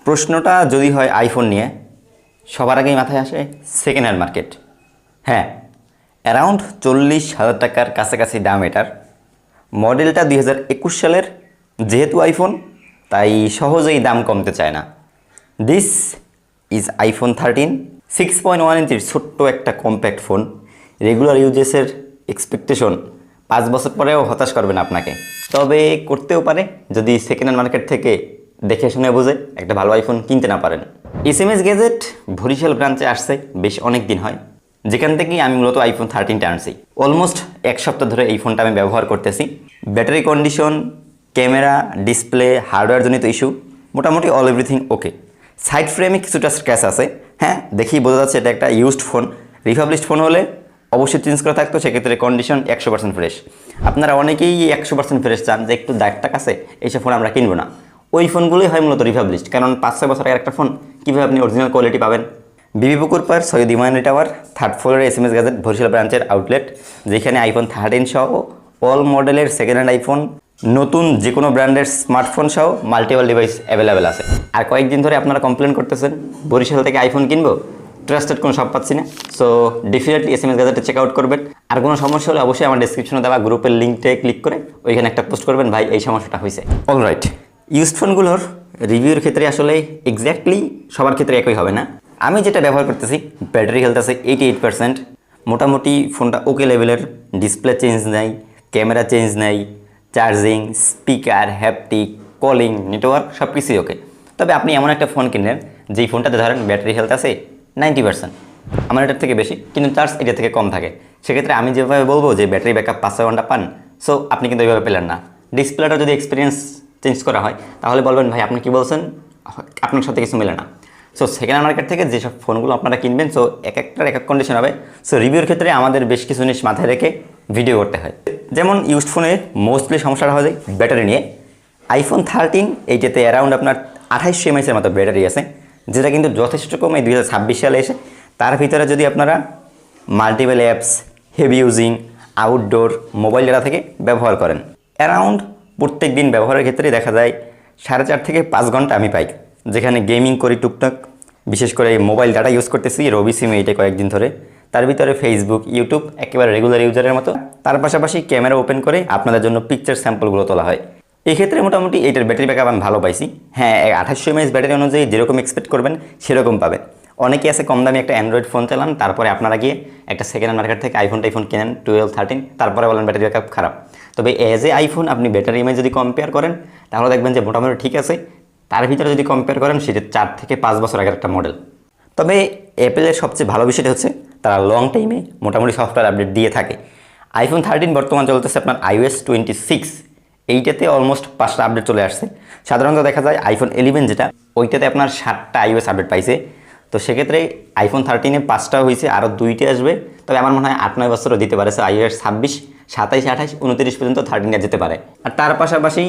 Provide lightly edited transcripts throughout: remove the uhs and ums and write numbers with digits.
প্রশ্নটা যদি হয় আইফোন নিয়ে, সবার আগেই মাথায় আসে সেকেন্ড হ্যান্ড মার্কেট। হ্যাঁ, অ্যারাউন্ড 40,000 টাকার কাছাকাছি দাম এটার। মডেলটা 2021 সালের, যেহেতু আইফোন তাই সহজেই দাম কমতে চায় না। দিস ইজ আইফোন 13, 6.1 ইঞ্চির ছোট্ট একটা কম্প্যাক্ট ফোন। রেগুলার ইউজেসের এক্সপেকটেশন 5 বছর পরেও হতাশ করবে না আপনাকে। তবে করতেও পারে যদি সেকেন্ড হ্যান্ড মার্কেট থেকে দেখে শুনে বুঝে একটা ভালো আইফোন কিনতে না পারেন। এসএমএস গ্যাজেট বরিশাল ব্রাঞ্চে আসছে বেশ অনেক দিন হয়, যেখান থেকেই আমি মূলত আইফোন 13টা আনছি। অলমোস্ট 1 সপ্তাহ ধরে এই ফোনটা আমি ব্যবহার করতেছি। Battery condition, camera, display, hardware জনিত ইস্যু মোটামুটি অল এভরিথিং ওকে। সাইড ফ্রেমে কিছুটা স্ক্র্যাচ আছে, হ্যাঁ দেখেই বোঝা যাচ্ছে এটা একটা ইউজড ফোন। রিফাবলিশড ফোন হলে অবশ্যই চেঞ্জ করা থাকতো, সেক্ষেত্রে কন্ডিশন 100% ফ্রেশ। আপনারা অনেকেই 100% ফ্রেশ চান, যে একটু দাগটা কাছে এইসব ফোন আমরা কিনবো না। ওই ফোনগুলোই হয় মূলত রিফাবলিশড, কারণ 5-6 বছর আগের একটা ফোন কীভাবে আপনি অরিজিনাল কোয়ালিটি পাবেন। বিবি পুকুর পার সৈয়দ ইমানি টাওয়ার, 3rd ফ্লোরে এসএমএস গ্যাজেট বরিশাল ব্রাঞ্চের আউটলেট, যেখানে আইফোন 13 সহ অল মডেলের সেকেন্ড হ্যান্ড আইফোন, নতুন যে কোনো ব্র্যান্ডের স্মার্টফোন সহ মাল্টিপল ডিভাইস অ্যাভেলেবেল আছে। আর কয়েকদিন ধরে আপনারা কমপ্লেন করতেছেন বরিশাল থেকে আইফোন কিনবো, ট্রাস্টেড কোনো শপ পাচ্ছি না। সো ডেফিনেটলি এসএমএস গ্যাজেটে চেক আউট করবেন। আর কোনো সমস্যা হলে অবশ্যই আমার ডিসক্রিপশনে দেওয়া গ্রুপের লিঙ্কটে ক্লিক করে ওইখানে একটা পোস্ট করবেন, ভাই এই সমস্যাটা হয়েছে। অলরাইট, ইউজড ফোনগুলোর রিভিউর ক্ষেত্রে আসলে এক্স্যাক্টলি সবার ক্ষেত্রে একই হবে না। আমি যেটা ব্যবহার করতেছি, ব্যাটারি হেলথ আছে 88%, মোটামুটি ফোনটা ওকে লেভেলের। ডিসপ্লে চেঞ্জ নাই, ক্যামেরা চেঞ্জ নাই, charging, speaker, haptic, calling, network সব কিছুই ওকে। তবে আপনি এমন একটা ফোন কিনলেন যেই ফোনটাতে ধরেন ব্যাটারি হেলথ আছে 90%, আমার এটার থেকে বেশি, কিন্তু চার্জ এটা থেকে কম থাকে। সেক্ষেত্রে আমি যেভাবে বলবো যে ব্যাটারি ব্যাকআপ 5-6 ঘন্টা পান, সো আপনি কিন্তু এইভাবে পেলেন না। ডিসপ্লেটা যদি এক্সপিরিয়েন্স চেঞ্জ করা হয় তাহলে বলবেন ভাই আপনি কি বলছেন, আপনার সাথে কিছু মেলে না। সো সেকেন্ড হ্যান্ড মার্কেট থেকে যেসব ফোনগুলো আপনারা কিনবেন, সো এক একটার এক এক কন্ডিশন হবে। সো রিভিউর ক্ষেত্রে আমাদের বেশ কিছু জিনিস মাথায় রেখে ভিডিও করতে হয়। যেমন ইউজড ফোনে মোস্টলি সমস্যাটা হয় যায় ব্যাটারি নিয়ে। আইফোন 13 এইটাতে অ্যারাউন্ড আপনার 2800 mAh মতো ব্যাটারি আছে, যেটা কিন্তু যথেষ্ট কম এই 2026 সালে এসে। তার ভিতরে যদি আপনারা multiple apps, heavy using, outdoor, mobile data থেকে ব্যবহার করেন, অ্যারাউন্ড প্রত্যেক দিন ব্যবহারের ক্ষেত্রে দেখা যায় 4.5 থেকে 5 ঘন্টা আমি পাই, যেখানে গেমিং করি টুকটাক, বিশেষ করে মোবাইল ডাটা ইউজ করতেছি রবি সিমে এইটা কয়েকদিন ধরে। তার ভিতরে ফেসবুক, ইউটিউব একেবারে রেগুলার ইউজারের মতো। তার পাশাপাশি ক্যামেরা ওপেন করে আপনাদের জন্য পিকচার স্যাম্পলগুলো তোলা হয়। এই ক্ষেত্রে মোটামুটি এইটার ব্যাটারি ব্যাকআপ আমি ভালো পাইছি। হ্যাঁ, 2800 mAh ব্যাটারি অনুযায়ী যেরকম এক্সপেক্ট করবেন সেরকম পাবেন। অনেকে আছে কম দামি একটা অ্যান্ড্রয়েড ফোন চালান, তারপরে আপনারা গিয়ে একটা সেকেন্ড হ্যান্ড মার্কেট থেকে আইফোন কেনেন 12, 13, তারপরে বলেন ব্যাটারি ব্যাকআপ খারাপ। তবে এজ এ আইফোন আপনি ব্যাটারি ইমেজ যদি কম্পেয়ার করেন তাহলে দেখবেন যে মোটামুটি ঠিক আছে। তার ভিতরে যদি কম্পেয়ার করেন সেটা 4 থেকে 5 বছর আগের একটা মডেল। তবে অ্যাপেলের সবচেয়ে ভালো বিষয়টা হচ্ছে তারা লং টাইমে মোটামুটি সফটওয়্যার আপডেট দিয়ে থাকে। আইফোন 13 বর্তমান চলতেছে আপনার iOS 26, এইটাতে অলমোস্ট 5টা আপডেট চলে আসছে। সাধারণত দেখা যায় আইফোন 11 যেটা, ওইটাতে আপনার 7টা iOS আপডেট পাইছে। তো সেক্ষেত্রে আইফোন 13-এ 5টা হয়েছে, আরও 2টা আসবে। তবে আমার মনে হয় 8-9 বছরও দিতে পারে। iOS 26, 27, 28, 29 পর্যন্ত 13 যেতে পারে। আর তার পাশাপাশি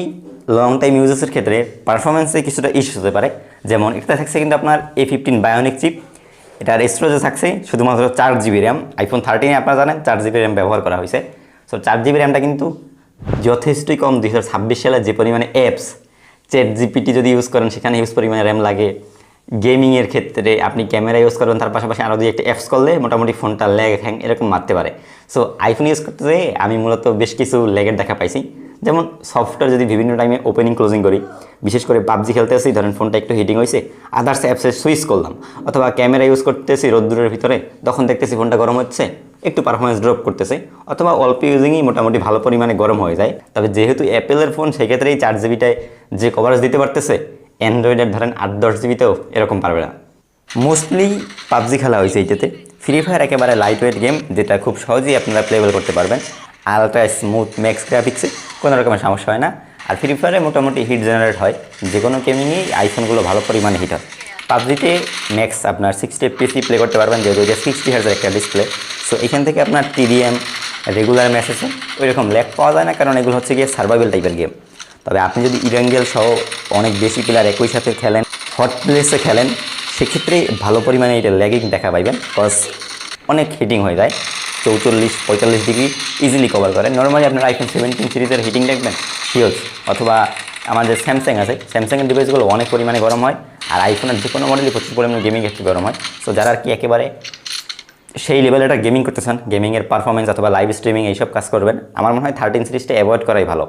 লং টাইম ইউজেসের ক্ষেত্রে পারফরমেন্সে কিছুটা ইস্যু হতে পারে। যেমন এটাতে থাকছে কিন্তু আপনার A15 বায়োনিক চিপ, এটার স্টোরেজে থাকছে শুধুমাত্র 4GB র্যাম। আইফোন 13-এ আপনারা জানেন 4GB র্যাম ব্যবহার করা হয়েছে। সো 4GB র্যামটা কিন্তু যথেষ্টই কম। 2026 সালে যে পরিমাণে অ্যাপস, ChatGPT যদি ইউজ করেন সেখানে হিউজ পরিমাণে র্যাম লাগে। গেমিংয়ের ক্ষেত্রে আপনি ক্যামেরা ইউজ করবেন, তার পাশাপাশি আরও দুই একটা অ্যাপস করলে মোটামুটি ফোনটা ল্যাগ, হ্যাং এরকম মারতে পারে। সো আইফোন ইউজ করতে যেয়ে আমি মূলত বেশ কিছু ল্যাগের দেখা পাইছি। যেমন সফটওয়্যার যদি বিভিন্ন টাইমে ওপেনিং ক্লোজিং করি, বিশেষ করে পাবজি খেলতে আসি, ধরেন ফোনটা একটু হিটিং হয়েছে, আদার্স অ্যাপসে সুইচ করলাম, অথবা ক্যামেরা ইউজ করতেছি রোদ্দুরের ভিতরে, তখন দেখতেছি ফোনটা গরম হচ্ছে, একটু পারফরমেন্স ড্রপ করতেছে, অথবা অল্প ইউজিংই মোটামুটি ভালো পরিমাণে গরম হয়ে যায়। তবে যেহেতু অ্যাপেলের ফোন, সেক্ষেত্রে এই 4GBটায় যে কভারেজ দিতে পারতেছে, অ্যান্ড্রয়েডের ধরেন 8-10GBতেও এরকম পারবে না। মোস্টলি পাবজি খেলা হয়েছে এইটাতে। ফ্রি ফায়ার একেবারে লাইট ওয়েট গেম, যেটা খুব সহজেই আপনারা প্লেবেল করতে পারবেন। আলট্রা স্মুথ ম্যাক্স গ্রাফিক্সে কোনো রকমের সমস্যা হয় না। আর ফ্রি ফায়ারে মোটামুটি হিট জেনারেট হয়, যে কোনো গেমিংয়েই আইফোনগুলো ভালো পরিমাণে হিট হয়। পাবজিতে ম্যাক্স আপনার 60 FPS প্লে করতে পারবেন, যেহেতু এটা 60 Hz একটা ডিসপ্লে। সো এখান থেকে আপনার TDM, রেগুলার ম্যাচেসে ওইরকম ল্যাগ পাওয়া যায় না, কারণ এগুলো হচ্ছে গিয়ে সার্ভাইভাল টাইপের গেম। তবে আপনি যদি ইভেঞ্জেল সহ অনেক বেশি প্লেয়ার একই সাথে খেলেন, হট প্লেসে খেলেন, সেক্ষেত্রে ভালো পরিমাণে এটা ল্যাগিং দেখা পাইবেন, কজ অনেক হিটিং হয়ে যায়। 44-45 ডিগ্রি ইজিলি কভার করে। নর্মালি আপনার আইফোন 17 সিরিজের হিটিং দেখবেন হিউজ, অথবা আমাদের স্যামসাং আছে, স্যামসাংয়ের ডিভাইসগুলো অনেক পরিমাণে গরম হয়। আর আইফোনের যে কোনো মডেলই প্রচুর পরিমাণে গেমিং ক্ষেত্রে গরম হয়। সো যারা আর কি একেবারে সেই লেভেলে একটা গেমিং করতে চান, গেমিংয়ের পারফরমেন্স অথবা লাইভ স্ট্রিমিং এইসব কাজ করবেন, আমার মনে হয় 13 সিরিজটা অ্যাভয়েড করাই ভালো।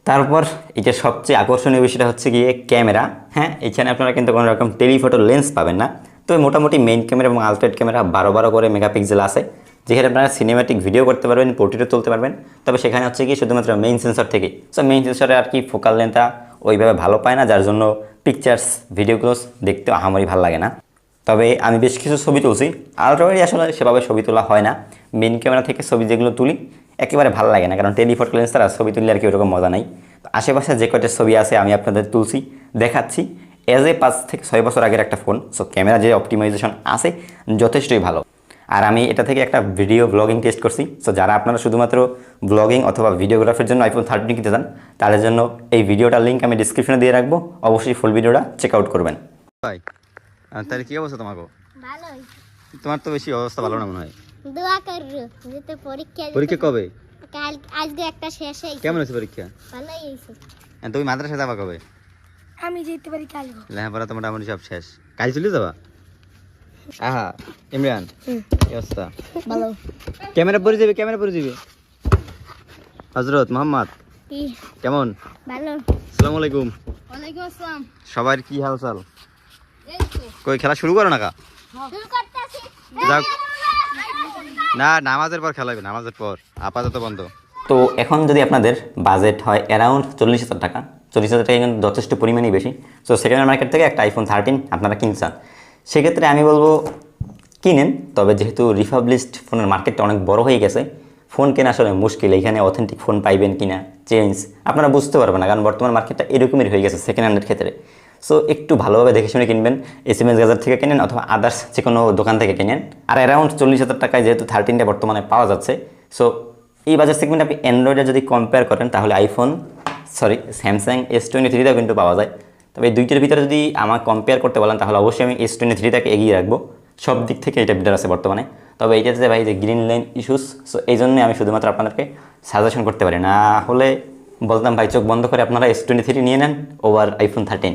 তারপর এটা সবচেয়ে আকর্ষণীয় বিষয়টা হচ্ছে গিয়ে ক্যামেরা। হ্যাঁ, এখানে আপনারা কিন্তু কোনো রকম টেলিফটো লেন্স পাবেন না, তবে মোটামুটি মেইন ক্যামেরা এবং আলট্রেট ক্যামেরা 12 করে মেগাপিক্সেল আছে, যেখানে আপনারা সিনেম্যাটিক ভিডিও করতে পারবেন, পোর্ট্রেটও তুলতে পারবেন। তবে সেখানে হচ্ছে কি শুধুমাত্র মেইন সেন্সর থেকে, সো মেইন সেন্সরে আর কি ফোকাল লেন্থটা ওইভাবে ভালো পায় না, যার জন্য পিকচার্স ভিডিওগুলো দেখতে আহামরি ভালো লাগে না। তবে আমি বেশ কিছু ছবি তুলছি, আলট্রাওয়াইডে আসলে সেভাবে ছবি তোলা হয় না, মেইন ক্যামেরা থেকে ছবি যেগুলো তুলি একেবারে ভালো লাগে না, কারণ টেলিফটো লেন্স ছাড়া ছবি তুললে আর কি ওরকম মজা নাই। তো আশেপাশে যে কয়টা ছবি আছে আমি আপনাদের তুলছি, দেখাচ্ছি। এজ এ 5 থেকে 6 বছর আগের একটা ফোন, সো ক্যামেরা যে অপটিমাইজেশন আছে যথেষ্টই ভালো। আর আমি এটা থেকে একটা ভিডিও ব্লগিং টেস্ট করছি। সো যারা আপনারা শুধুমাত্র ব্লগিং অথবা ভিডিওগ্রাফির জন্য আইফোন 13 কিনতে চান, তাদের জন্য এই ভিডিওটার লিঙ্ক আমি ডিসক্রিপশনে দিয়ে রাখবো, অবশ্যই ফুল ভিডিওটা চেক আউট করবেন। ভাই তাহলে কী অবস্থা তোমাকে? ভালোই। তোমার তো বেশি অবস্থা ভালো না মনে হয়। দোয়া করো যেতে পরীক্ষা পরীক্ষা কবে? কাল, আজকে একটা শেষ হয়েছে। কেমন হয়েছে পরীক্ষা? ভালোই হয়েছে। তুমি মাদ্রাসা যাবা কবে? আমি যেতে পারি কাল। লেখাপড়া তো মোটামুটি সব শেষ, কাজ চলে যাবা? আহা ইমরান, কি অবস্থা? ভালো। ক্যামেরা পরে যাবে, ক্যামেরা পরে যাবে। হজরত মোহাম্মদ কেমন? ভালো। আসসালামু আলাইকুম। ওয়ালাইকুম আসসালাম। সবার কি হালচাল? এই তো কই খেলা শুরু করো না কা? শুরু করতেছি। যাক, না নামাজের পর খেলা হবে, নামাজের পর, আপাতত বন্ধ। তো এখন যদি আপনাদের বাজেট হয় অ্যারাউন্ড 40,000 টাকা, 40,000 টাকা কিন্তু যথেষ্ট পরিমাণেই বেশি। সো সেকেন্ড হ্যান্ড মার্কেট থেকে একটা আইফোন 13 আপনারা কিনছেন, সেক্ষেত্রে আমি বলবো কিনেন। তবে যেহেতু রিফাবলিশড ফোনের মার্কেটটা অনেক বড় হয়ে গেছে, ফোন কেনা আসলে মুশকিল। এখানে অথেন্টিক ফোন পাইবেন কিনা, চেঞ্জ আপনারা বুঝতে পারবেন না, কারণ বর্তমান মার্কেটটা এরকমই হয়ে গেছে সেকেন্ড হ্যান্ডের ক্ষেত্রে। সো একটু ভালোভাবে দেখে শুনে কিনবেন, এসএমএস গাজার থেকে কেনেন অথবা আদার্স যে কোনো দোকান থেকে কেনেন। আর অ্যারাউন্ড 40,000 টাকায় যেহেতু 13টা বর্তমানে পাওয়া যাচ্ছে, সো এই বাজার সেগমেন্টে আপনি অ্যান্ড্রয়েডে যদি কম্পেয়ার করেন তাহলে স্যামসাং S23টাও কিন্তু পাওয়া যায়। তবে এই দুইটার ভিতরে যদি আমার কম্পেয়ার করতে বলেন তাহলে অবশ্যই আমি S23টাকে এগিয়ে রাখবো, সব দিক থেকে এটা বেটার আছে বর্তমানে। তবে এইটাতে ভাই যে গ্রিন লাইন ইস্যুস, সো এই জন্যই আমি শুধুমাত্র আপনাদেরকে সাজেশন করতে পারি, না হলে বলতাম ভাই চোখ বন্ধ করে আপনারা S23 নিয়ে নেন ওভার আইফোন 13।